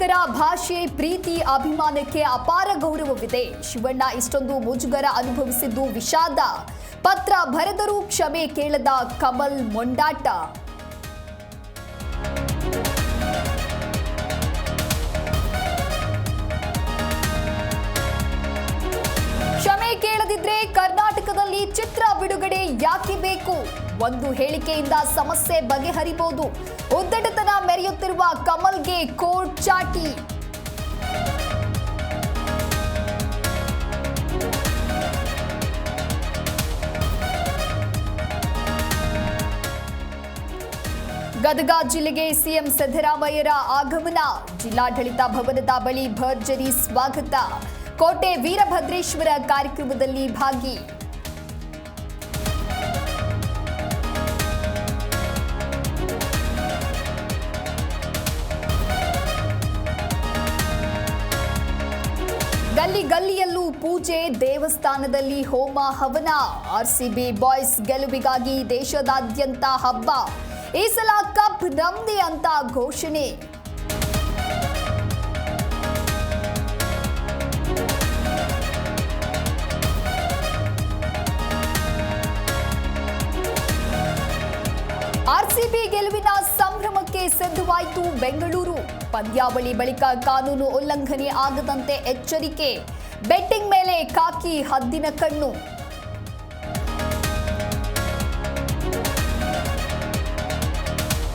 ಕನ್ನಡಿಗರ ಭಾಷೆ, ಪ್ರೀತಿ, ಅಭಿಮಾನಕ್ಕೆ ಅಪಾರ ಗೌರವವಿದೆ. ಶಿವಣ್ಣ ಇಷ್ಟೊಂದು ಮುಜುಗರ ಅನುಭವಿಸಿದ್ದು ವಿಷಾದ. ಪತ್ರ ಬರೆದರೂ ಕ್ಷಮೆ ಕೇಳದ ಕಮಲ್ ಮೊಂಡಾಟ. ಕ್ಷಮೆ ಕೇಳದಿದ್ರೆ ಕರ್ನಾಟಕದಲ್ಲಿ ಚಿತ್ರ ಬಿಡುಗಡೆ ಯಾಕೆ ಬೇಕು? ಒಂದು ಹೇಳಿಕೆಯಿಂದ ಸಮಸ್ಯೆ ಬಗೆಹರಿಬಹುದು. ಉದ್ದಟತನ ಮೆರೆಯುತ್ತಿರುವ ಕಮಲ್ಗೆ ಕೋರ್ಟ್ ಚಾಟಿ. ಗದಗ ಜಿಲ್ಲೆಗೆ ಸಿಎಂ ಸಿದ್ದರಾಮಯ್ಯರ ಆಗಮನ. ಜಿಲ್ಲಾಡಳಿತ ಭವನದ ಬಳಿ ಭರ್ಜರಿ ಸ್ವಾಗತ. ಕೋಟೆ ವೀರಭದ್ರೇಶ್ವರ ಕಾರ್ಯಕ್ರಮದಲ್ಲಿ ಭಾಗಿ. ಗಲ್ಲಿ ಗಲ್ಲಿಯಲ್ಲೂ ಪೂಜೆ, ದೇವಸ್ಥಾನದಲ್ಲಿ ಹೋಮ ಹವನ. ಆರ್ಸಿಬಿ ಬಾಯ್ಸ್ ಗೆಲುವಿಗಾಗಿ ದೇಶದಾದ್ಯಂತ ಹಬ್ಬ. ಈ ಸಲ ಕಪ್ ನಮ್ದೇ ಅಂತ ಘೋಷಣೆ. ಆರ್ಸಿಬಿ ಗೆಲುವಿನ ಸಂಭ್ರಮಕ್ಕೆ ಸಿದ್ಧವಾಯಿತು ಬೆಂಗಳೂರು. ಪಂದ್ಯಾವಳಿ ಬಳಿಕ ಕಾನೂನು ಉಲ್ಲಂಘನೆ ಆಗದಂತೆ ಎಚ್ಚರಿಕೆ. ಬೆಟ್ಟಿಂಗ್ ಮೇಲೆ ಖಾಕಿ ಹದ್ದಿನ ಕಣ್ಣು.